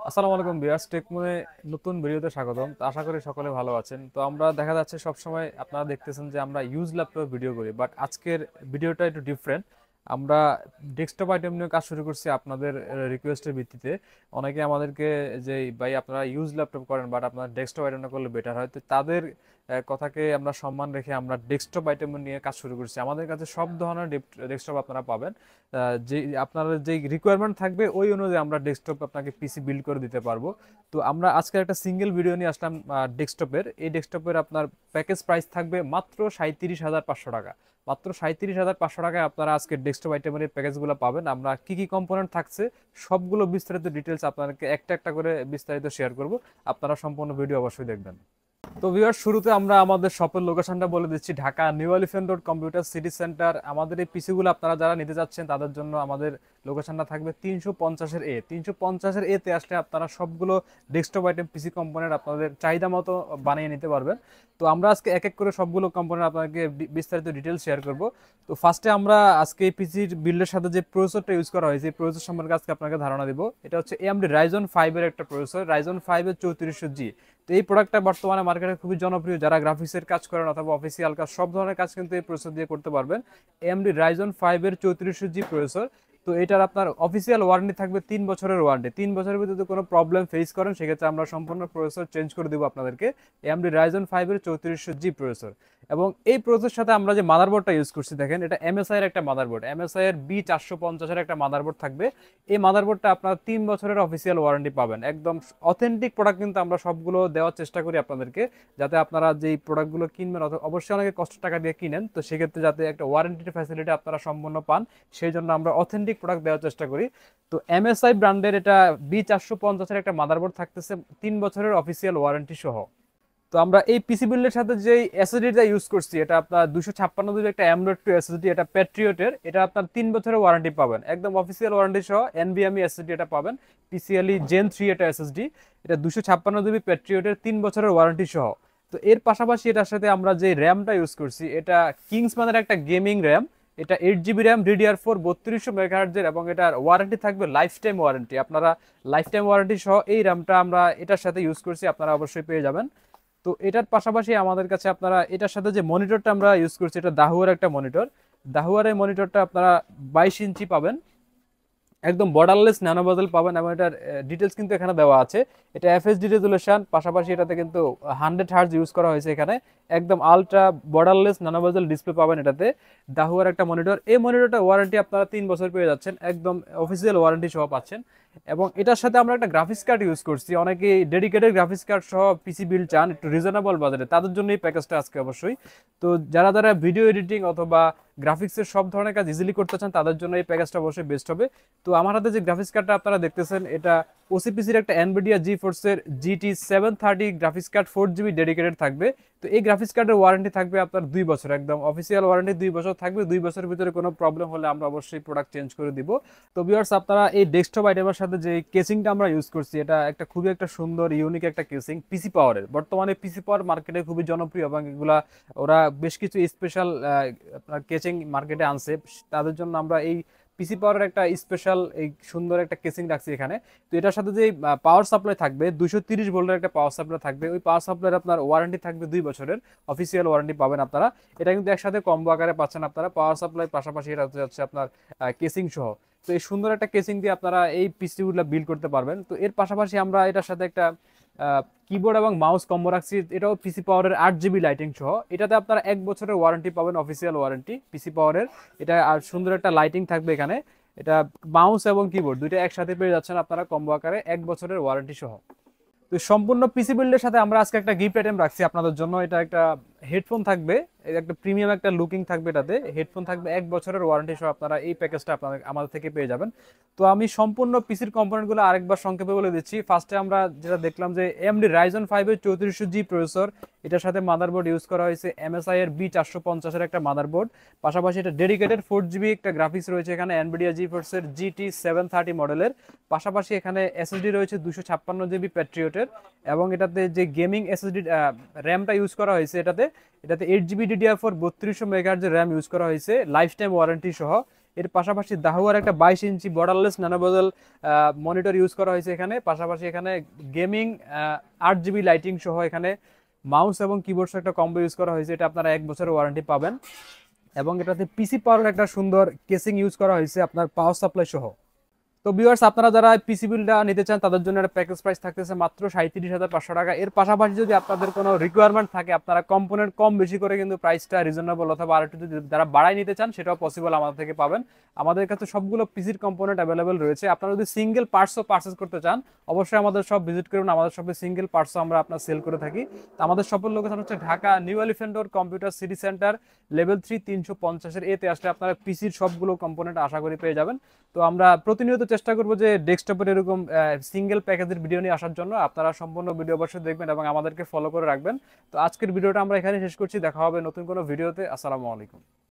আসসালামু আলাইকুম ভিউয়ার্স, টেকমোনে নতুন ভিডিওতে স্বাগতম। তো আশা করি সকলে ভালো আছেন। তো আমরা দেখা যাচ্ছে সব সময় আপনারা দেখতেছেন যে আমরা ইউজ ল্যাপটপে ভিডিও করি, বাট আজকের ভিডিওটা একটু ডিফারেন্ট। আমরা ডেস্কটপ আইটেম নিয়ে কাজ শুরু করছি আপনাদের রিকোয়েস্টের ভিত্তিতে। অনেকে আমাদেরকে যে ভাই আপনারা ইউজ ল্যাপটপ করেন বাট আপনার ডেস্কটপ আইটেমটা করলে বেটার হয়, তো তাদের কথাকে আমরা সম্মান রেখে আমরা ডেস্কটপ আইটেম নিয়ে কাজ শুরু করছি। আমাদের কাছে সব ধরনের ডেস্কটপ আপনারা পাবেন। যে আপনার যে রিকোয়ারমেন্ট থাকবে ওই অনুযায়ী আমরা ডেস্কটপ আপনাকে পিসি বিল্ড করে দিতে পারবো। তো আমরা আজকে একটা সিঙ্গেল ভিডিও নিয়ে আসলাম ডেস্কটপের। এই ডেস্কটপের আপনার প্যাকেজ প্রাইস থাকবে মাত্র 37,500 টাকা। মাত্র 37,500 টাকায় আপনারা আজকে ডেস্কটপ আইটেমের এই প্যাকেজগুলো পাবেন। আমরা কি কি কম্পোনেন্ট থাকছে সবগুলো বিস্তারিত ডিটেলস আপনাদেরকে একটা একটা করে বিস্তারিত শেয়ার করব। আপনারা সম্পূর্ণ ভিডিও অবশ্যই দেখবেন। তো ভিউয়ার, শুরুতে আমরা আমাদের শপের লোকেশনটা বলে দিচ্ছি। Dhaka new elephant road computer city centre. আমাদের এই পিসিগুলো আপনারা যারা নিতে যাচ্ছেন তাদের জন্য আমাদের লোকেশনটা থাকবে 350 এতে আসলে আপনারা সবগুলো ডেস্কটপ আইটেম পিসি কম্পোনেন্ট আপনাদের চাহিদা মতো বানিয়ে নিতে পারবেন। তো আমরা আজকে এক এক করে সবগুলো কম্পোনেন্ট আপনাকে বিস্তারিত ডিটেলস শেয়ার করব। তো ফার্স্টে আমরা আজকে এই পিসির বিল্ডের সাথে যে প্রসেসরটা ইউজ করা হয়েছে এই প্রসেসর সম্পর্কে আজকে আপনাকে ধারণা দিব। এটা হচ্ছে AMD Ryzen 5 এর একটা প্রসেসর, Ryzen 5 এর 3400G। তো এই প্রোডাক্টটা বর্তমানে মার্কেটে খুবই জনপ্রিয়। যারা গ্রাফিক্সের কাজ করেন অথবা অফিসিয়াল কাজ সব ধরনের কাজ কিন্তু এই প্রসেসর দিয়ে করতে পারবেন। AMD Ryzen 5 এর 3400G প্রসেসর। তো এটার আপনার অফিসিয়াল ওয়ারেন্টি থাকবে 3 বছরের ওয়ারেন্টি। 3 বছরের ভিতরে যদি কোনো প্রবলেম ফেস করেন সেক্ষেত্রে আমরা সম্পূর্ণ প্রসেসর চেঞ্জ করে দেবো আপনাদেরকে। AMD Ryzen 5 এর 3400G প্রসেসর। এবং এই প্রসেসরের সাথে আমরা যে মাদারবোর্ডটা ইউজ করছি দেখেন, এটা MSI এর একটা মাদারবোর্ড, MSI এর B450 এর একটা মাদারবোর্ড থাকবে। এই মাদারবোর্ডটা আপনার 3 বছরের অফিসিয়াল ওয়ারেন্টি পাবেন। একদম অথেন্টিক প্রোডাক্ট কিন্তু আমরা সবগুলো দেওয়ার চেষ্টা করি আপনাদেরকে, যাতে আপনারা যেই প্রোডাক্টগুলো কিনবেন অবশ্যই অনেকে কষ্ট টাকা দিয়ে কিনেন, তো সেক্ষেত্রে যাতে একটা ওয়ারেন্টি ফ্যাসিলিটি আপনারা সম্পূর্ণ পান সেই জন্য আমরা অথেন্টিক প্রোডাক্ট দেওয়ার চেষ্টা করি। তো MSI ব্র্যান্ডের এটা B450 এর একটা মাদারবোর্ড থাকতেছে 3 বছরের অফিসিয়াল ওয়ারেন্টি সহ। তো আমরা এই পিসি বিল্ডের সাথে যে এসএসডিটা ইউজ করছি এটা আপনার 256 একটা M.2 এসএসডি, এটা প্যাট্রিয়টের। এটা আপনার 3 বছরের ওয়ারেন্টি পাবেন, একদম অফিসিয়াল ওয়ারেন্টি সহ NVMe এসএসডি এটা পাবেন। পিসিএলই Gen 3 এটা এসএসডি, এটা 256 প্যাট্রিয়টের 3 বছরের ওয়ারেন্টি সহ। তো এর পাশাপাশি এটার সাথে আমরা যে র্যামটা ইউজ করছি এটা কিংসম্যানের একটা গেমিং র্যাম। এটা 8 GB র্যাম DDR4 3200 MHz এর, এবং এটার ওয়ারেন্টি থাকবে লাইফ টাইম ওয়ারেন্টি। আপনারা লাইফ টাইম ওয়ারেন্টি সহ এই র্যামটা আমরা এটার সাথে ইউজ করছি, আপনারা অবশ্যই পেয়ে যাবেন। তো এটার পাশাপাশি আমাদের কাছে আপনারা এটার সাথে যে মনিটরটা আমরা ইউজ করছি এটা দাহুয়ার একটা মনিটর। দাহুয়ার এই মনিটরটা আপনারা 22 ইঞ্চি পাবেন, একদম বর্ডারলেস ন্যানো বেজেল পাবেন, এবং এটার ডিটেলস কিন্তু এখানে দেওয়া আছে। এটা এফএসডি রেজুলেশন, পাশাপাশি এটাতে কিন্তু 100 হার্জ ইউজ করা হয়েছে এখানে। একদম আলট্রা বর্ডারলেস ন্যানো বেজেল ডিসপ্লে পাবেন এটাতে। দাহুয়ার একটা মনিটর, এই মনিটরটা ওয়ারেন্টি আপনারা 3 বছর পেয়ে যাচ্ছেন, একদম অফিসিয়াল ওয়ারেন্টি সহ পাচ্ছেন। এবং এটার সাথে আমরা একটা গ্রাফিক্স কার্ড ইউজ করছি। অনেকে ডেডিকেটেড গ্রাফিক্স কার্ড সহ পিসি বিল্ড চান একটু রিজনেবল বাজারে, তাদের জন্য এই প্যাকেজটা আজকে অবশ্যই। তো যারা যারা ভিডিও এডিটিং অথবা গ্রাফিক্সের সব ধরনের কাজ ইজিলি করতে চান তাদের জন্য এই প্যাকেজটা অবশ্যই বেস্ট হবে। তো আমার হাতে যে গ্রাফিক্স কার্ডটা আপনারা দেখতেছেন এটা ওসিপিসির একটা এনভিডিয়া জিফোর্সের GT730 graphics card 4 GB dedicated থাকবে। তো এই গ্রাফিক্স কার্ডের ওয়ারেন্টি থাকবে আপনার 2 বছর, একদম অফিসিয়াল ওয়ারেন্টি 2 বছর থাকবে। 2 বছরের ভিতরে কোনো প্রবলেম হলে আমরা অবশ্যই প্রোডাক্ট চেঞ্জ করে দিব। তো ভিউয়ার্স, আপনারা এই ডেস্কটপ আইটেমের সাথে যে কেসিংটা আমরা ইউজ করছি এটা একটা খুবই একটা সুন্দর ইউনিক একটা কেসিং পিসি পাওয়ারের। বর্তমানে পিসি পাওয়ার মার্কেটে খুবই জনপ্রিয়, এবং এগুলা ওরা বেশ কিছু স্পেশাল আপনার কেচিং মার্কেটে আনছে। তাদের জন্য আমরা এই পিসি পাওয়ারের একটা স্পেশাল এই সুন্দর একটা কেসিং রাখছি এখানে। তো এটার সাথে যে পাওয়ার সাপ্লাই থাকবে 230 ভোল্টের একটা পাওয়ার সাপ্লাই থাকবে। ওই পাওয়ার সাপ্লাইয়ের আপনার ওয়ারেন্টি থাকবে 2 বছরের, অফিসিয়াল ওয়ারেন্টি পাবেন আপনারা। এটা কিন্তু একসাথে কম্বো আকারে পাচ্ছেন আপনারা, পাওয়ার সাপ্লাই পাশাপাশি এটা হচ্ছে আপনার কেসিং সহ। তো এই সুন্দর একটা কেসিং দিয়ে আপনারা এই পিসিগুলো বিল্ড করতে পারবেন। তো এর পাশাপাশি আমরা এটার সাথে একটা কিবোর্ড এবং মাউস কম্বো রাখছি, এটাও পিসি পাওয়ারের 8 GB লাইটিং সহ। এটাতে আপনারা 1 বছরের ওয়ারেন্টি পাবেন, অফিসিয়াল ওয়ারেন্টি পিসি পাওয়ারের। এটা আর সুন্দর একটা লাইটিং থাকবে এখানে। এটা মাউস এবং কিবোর্ড দুইটা একসাথে পেয়ে যাচ্ছেন আপনারা কম্বো আকারে 1 বছরের ওয়ারেন্টি সহ। তো সম্পূর্ণ পিসি বিল্ডের সাথে আমরা আজকে একটা গিফট আইটেম রাখছি আপনাদের জন্য। এটা একটা হেডফোন থাকবে, একটা প্রিমিয়াম একটা লুকিং থাকবে, এটাতে হেডফোন থাকবে 1 বছরের ওয়ারেন্টি সহ। আপনারা এই প্যাকেজটা আপনাদের আমাদের থেকে পেয়ে যাবেন। তো আমি সম্পূর্ণ পিসির কম্পোনেন্টগুলো আরেকবার সংক্ষেপে বলে দিচ্ছি। ফার্স্টে আমরা যেটা দেখলাম যে AMD Ryzen 5 এর 3400G প্রসেসর, এটার সাথে মাদারবোর্ড ইউজ করা হয়েছে MSI এর B450 এর একটা মাদারবোর্ড। পাশাপাশি এটা ডেডিকেটেড 4 GB একটা গ্রাফিক্স রয়েছে এখানে NVIDIA GeForce এর GT730 মডেলের। পাশাপাশি এখানে SSD রয়েছে 256 GB প্যাট্রিয়টের, এবং এটাতে যে গেমিং SSD র্যামটা ইউজ করা হয়েছে এটাতে 8 GB DDR4 3200 MHz এর র্যাম ইউজ করা হয়েছে লাইফ টাইম ওয়ারেন্টি সহ। এর পাশাপাশি দাহুয়ার একটা 22 inch borderless nano bezel monitor use করা হয়েছে এখানে। পাশাপাশি এখানে গেমিং 8 GB লাইটিং সহ এখানে মাউস এবং কিবোর্ড সহ একটা কম্বো ইউজ করা হয়েছে। এটা আপনারা 1 বছরের ওয়ারেন্টি পাবেন। এবং এটাতে পিসি পাওয়ার একটা সুন্দর কেসিং ইউজ করা হয়েছে আপনার পাওয়ার সাপ্লাই সহ। তো ভিউয়ার্স, আপনারা যারা পিসি বিলটা নিতে চান তাদের জন্য একটা প্যাকেজ প্রাইস থাকতেছে মাত্র 37,500 টাকা। এর পাশাপাশি যদি আপনাদের কোনো রিকোয়ারমেন্ট থাকে, আপনারা কম্পোনেন্ট কম বেশি করে কিন্তু প্রাইসটা রিজনেবল অথবা আর একটু যদি যারা বাড়াই নিতে চান সেটাও পসিবল আমাদের থেকে পাবেন। আমাদের কাছে সবগুলো পিসির কম্পোনেন্ট অ্যাভেলেবেল রয়েছে। আপনারা যদি সিঙ্গেল পার্টসও পারচেস করতে চান অবশ্যই আমাদের সব ভিজিট করুন। আমাদের শপে সিঙ্গেল পার্টসও আমরা আপনার সেল করে থাকি। তো আমাদের শপের লোকেশন হচ্ছে Dhaka new elephant road computer city centre level 3 350 এতে আসলে আপনারা পিসির সবগুলো কম্পোনেন্ট আশা করি পেয়ে যাবেন। তো আমরা প্রতিনিয়ত চেষ্টা করবো যে ডেস্কটপের এরকম সিঙ্গেল প্যাকেজের ভিডিও নিয়ে আসার জন্য। আপনারা সম্পূর্ণ ভিডিও অবশ্যই দেখবেন এবং আমাদেরকে ফলো করে রাখবেন। তো আজকের ভিডিওটা আমরা এখানে শেষ করছি। দেখা হবে নতুন কোনো ভিডিওতে। আসসালামু আলাইকুম।